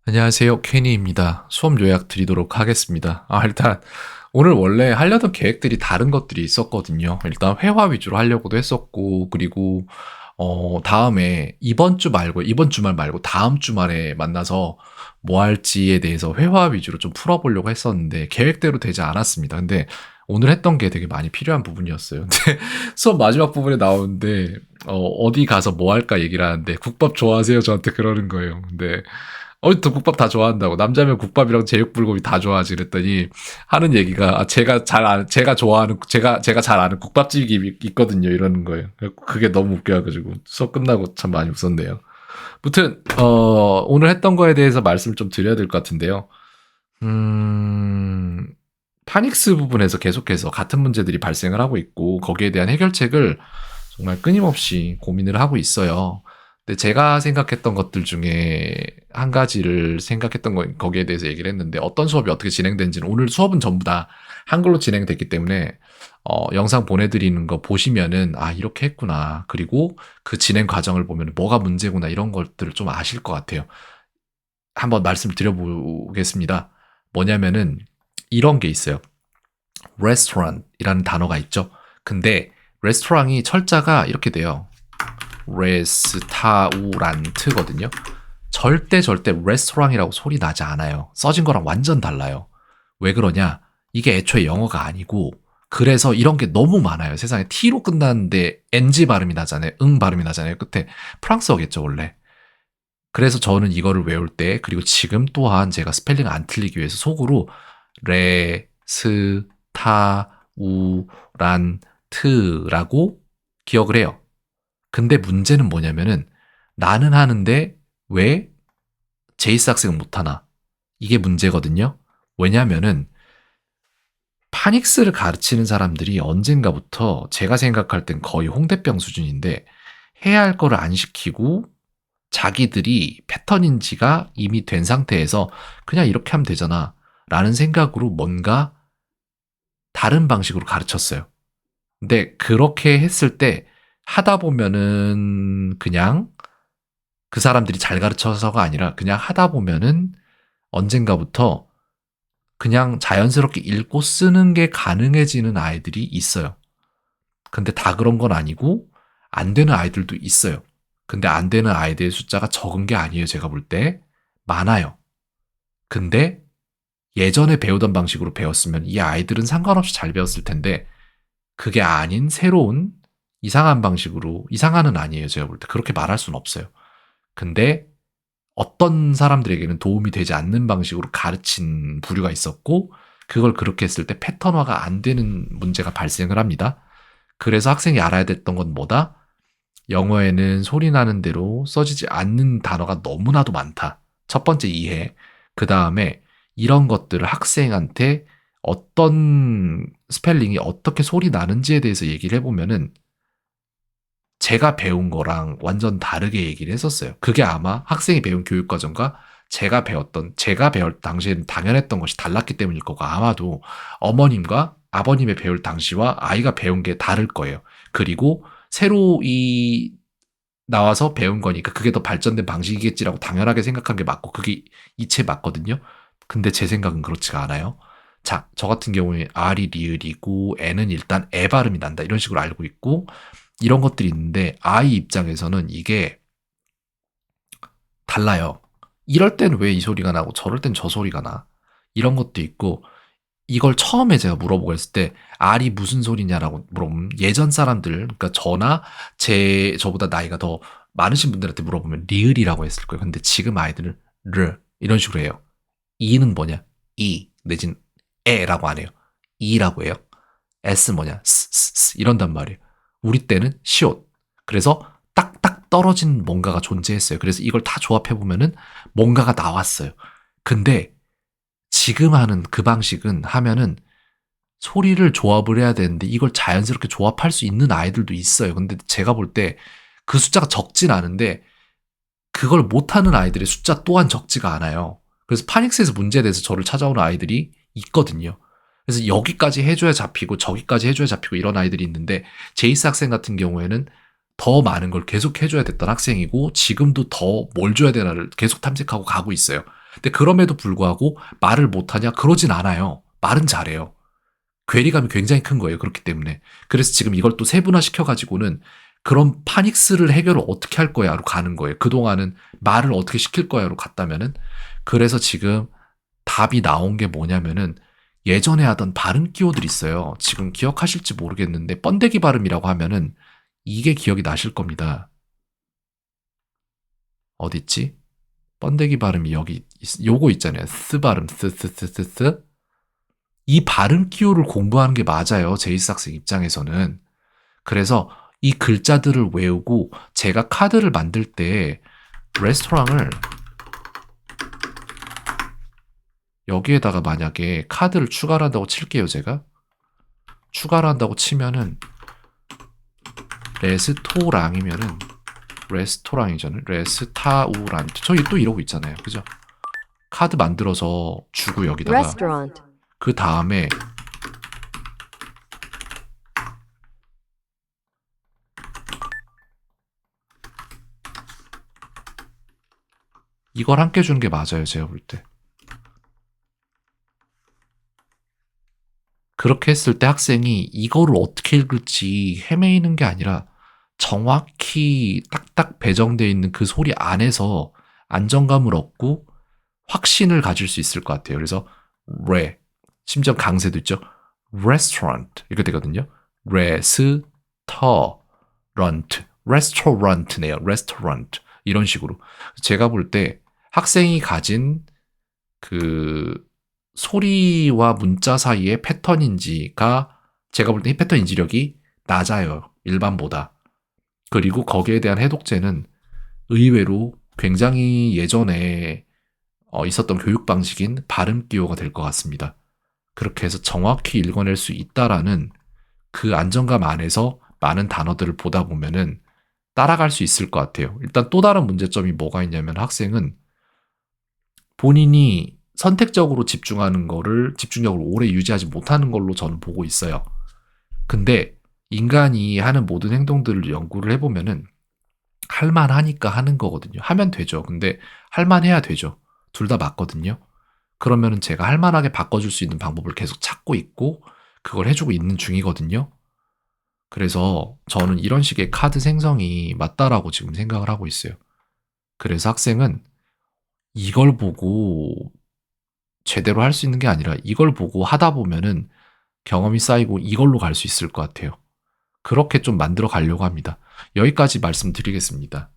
안녕하세요. 케니입니다. 수업 요약 드리도록 하겠습니다. 일단 오늘 원래 하려던 계획들이 다른 것들이 있었거든요. 일단 회화 위주로 하려고도 했었고, 그리고 다음에 이번 주말 말고 다음 주말에 만나서 뭐 할지에 대해서 회화 위주로 좀 풀어보려고 했었는데 계획대로 되지 않았습니다. 근데 오늘 했던 게 되게 많이 필요한 부분이었어요. 근데 수업 마지막 부분에 나오는데 어디 가서 뭐 할까 얘기를 하는데 국밥 좋아하세요? 저한테 그러는 거예요. 근데 또 국밥 다 좋아한다고. 남자면 국밥이랑 제육불고기 다 좋아하지. 그랬더니 하는 얘기가 제가 잘 아는 국밥집이 있거든요. 이러는 거예요. 그게 너무 웃겨가지고 수업 끝나고 참 많이 웃었네요. 무튼 오늘 했던 거에 대해서 말씀을 좀 드려야 될 것 같은데요. 파닉스 부분에서 계속해서 같은 문제들이 발생을 하고 있고 거기에 대한 해결책을 정말 끊임없이 고민을 하고 있어요. 근데 제가 생각했던 것들 중에 한 가지를 생각했던 거기에 대해서 얘기를 했는데 어떤 수업이 어떻게 진행된지는 오늘 수업은 전부 다 한글로 진행됐기 때문에 영상 보내드리는 거 보시면은 이렇게 했구나. 그리고 그 진행 과정을 보면 뭐가 문제구나 이런 것들을 좀 아실 것 같아요. 한번 말씀 드려보겠습니다. 뭐냐면은 이런 게 있어요. restaurant이라는 단어가 있죠. 근데 레스토랑이 철자가 이렇게 돼요. 레스타우란트거든요. 절대 레스토랑이라고 소리 나지 않아요. 써진 거랑 완전 달라요. 왜 그러냐? 이게 애초에 영어가 아니고 그래서 이런 게 너무 많아요. 세상에 T로 끝나는데 NG 발음이 나잖아요. 응 발음이 나잖아요. 끝에 프랑스어겠죠 원래. 그래서 저는 이거를 외울 때 그리고 지금 또한 제가 스펠링 안 틀리기 위해서 속으로 레스타우란트라고 기억을 해요. 근데 문제는 뭐냐면은 나는 하는데 왜 제이스 학생은 못하나? 이게 문제거든요. 왜냐면은 파닉스를 가르치는 사람들이 언젠가부터 제가 생각할 땐 거의 홍대병 수준인데 해야 할 거를 안 시키고 자기들이 패턴인지가 이미 된 상태에서 그냥 이렇게 하면 되잖아 라는 생각으로 뭔가 다른 방식으로 가르쳤어요. 근데 그렇게 했을 때 하다 보면은 그냥 그 사람들이 잘 가르쳐서가 아니라 그냥 하다 보면은 언젠가부터 그냥 자연스럽게 읽고 쓰는 게 가능해지는 아이들이 있어요. 근데 다 그런 건 아니고 안 되는 아이들도 있어요. 근데 안 되는 아이들의 숫자가 적은 게 아니에요. 제가 볼 때 많아요. 근데 예전에 배우던 방식으로 배웠으면 이 아이들은 상관없이 잘 배웠을 텐데 그게 아닌 새로운 이상한 방식으로 이상한은 아니에요. 제가 볼 때 그렇게 말할 수는 없어요. 근데 어떤 사람들에게는 도움이 되지 않는 방식으로 가르친 부류가 있었고 그걸 그렇게 했을 때 패턴화가 안 되는 문제가 발생을 합니다. 그래서 학생이 알아야 됐던 건 뭐다? 영어에는 소리 나는 대로 써지지 않는 단어가 너무나도 많다. 첫 번째 이해. 그 다음에 이런 것들을 학생한테 어떤 스펠링이 어떻게 소리 나는지에 대해서 얘기를 해보면은 제가 배운 거랑 완전 다르게 얘기를 했었어요. 그게 아마 학생이 배운 교육과정과 제가 배울 당시에는 당연했던 것이 달랐기 때문일 거고 아마도 어머님과 아버님의 배울 당시와 아이가 배운 게 다를 거예요. 그리고 새로 나와서 배운 거니까 그게 더 발전된 방식이겠지라고 당연하게 생각한 게 맞고 그게 이체 맞거든요. 근데 제 생각은 그렇지가 않아요. 자, 저 같은 경우에 R이 리을이고 N은 일단 에 발음이 난다 이런 식으로 알고 있고 이런 것들이 있는데 아이 입장에서는 이게 달라요. 이럴 땐 왜 이 소리가 나고 저럴 땐 저 소리가 나. 이런 것도 있고 이걸 처음에 제가 물어보고 했을 때 R이 무슨 소리냐라고 물어보면 예전 사람들 그러니까 저보다 나이가 더 많으신 분들한테 물어보면 리을이라고 했을 거예요. 근데 지금 아이들은 르 이런 식으로 해요. 이는 뭐냐? 이 내진 에라고 안 해요. 이라고 해요. S는 뭐냐? 스 이런단 말이에요. 우리 때는 시옷. 그래서 딱딱 떨어진 뭔가가 존재했어요. 그래서 이걸 다 조합해 보면은 뭔가가 나왔어요. 근데 지금 하는 그 방식은 하면은 소리를 조합을 해야 되는데 이걸 자연스럽게 조합할 수 있는 아이들도 있어요. 근데 제가 볼 때 그 숫자가 적진 않은데 그걸 못하는 아이들의 숫자 또한 적지가 않아요. 그래서 파닉스에서 문제에 대해서 저를 찾아오는 아이들이 있거든요. 그래서 여기까지 해줘야 잡히고 저기까지 해줘야 잡히고 이런 아이들이 있는데 제이스 학생 같은 경우에는 더 많은 걸 계속 해줘야 됐던 학생이고 지금도 더 뭘 줘야 되나를 계속 탐색하고 가고 있어요. 근데 그럼에도 불구하고 말을 못하냐? 그러진 않아요. 말은 잘해요. 괴리감이 굉장히 큰 거예요. 그렇기 때문에. 그래서 지금 이걸 또 세분화 시켜가지고는 그런 파닉스를 해결을 어떻게 할 거야로 가는 거예요. 그동안은 말을 어떻게 시킬 거야로 갔다면은. 그래서 지금 답이 나온 게 뭐냐면은 예전에 하던 발음 기호들 있어요. 지금 기억하실지 모르겠는데 번데기 발음이라고 하면은 이게 기억이 나실 겁니다. 어디 있지? 번데기 발음이 여기 요거 있잖아요. 스 발음 스스스스스. 이 발음 기호를 공부하는 게 맞아요. 제이스 학생 입장에서는. 그래서 이 글자들을 외우고 제가 카드를 만들 때 레스토랑을 여기에다가 만약에 카드를 추가를 한다고 칠게요. 제가 추가를 한다고 치면은 레스토랑이면은 레스토랑이잖아요. 레스타우란트. 저희 또 이러고 있잖아요. 그죠? 카드 만들어서 주고 여기다가 restaurant, 그 다음에 이걸 함께 주는 게 맞아요. 제가 볼 때. 그렇게 했을 때 학생이 이거를 어떻게 읽을지 헤매이는 게 아니라 정확히 딱딱 배정되어 있는 그 소리 안에서 안정감을 얻고 확신을 가질 수 있을 것 같아요. 그래서 심지어 강세도 있죠. restaurant 이렇게 되거든요. restaurant네요. restaurant 이런 식으로. 제가 볼 때 학생이 가진 그 소리와 문자 사이의 패턴인지가 제가 볼 때 이 패턴 인지력이 낮아요. 일반보다. 그리고 거기에 대한 해독제는 의외로 굉장히 예전에 있었던 교육 방식인 발음 기호가 될 것 같습니다. 그렇게 해서 정확히 읽어낼 수 있다라는 그 안정감 안에서 많은 단어들을 보다 보면은 따라갈 수 있을 것 같아요. 일단 또 다른 문제점이 뭐가 있냐면 학생은 본인이 선택적으로 집중하는 거를 집중력을 오래 유지하지 못하는 걸로 저는 보고 있어요. 근데 인간이 하는 모든 행동들을 연구를 해보면은 할만하니까 하는 거거든요. 하면 되죠. 근데 할만해야 되죠. 둘 다 맞거든요. 그러면은 제가 할만하게 바꿔줄 수 있는 방법을 계속 찾고 있고 그걸 해주고 있는 중이거든요. 그래서 저는 이런 식의 카드 생성이 맞다라고 지금 생각을 하고 있어요. 그래서 학생은 이걸 보고 제대로 할 수 있는 게 아니라 이걸 보고 하다 보면은 경험이 쌓이고 이걸로 갈 수 있을 것 같아요. 그렇게 좀 만들어 가려고 합니다. 여기까지 말씀드리겠습니다.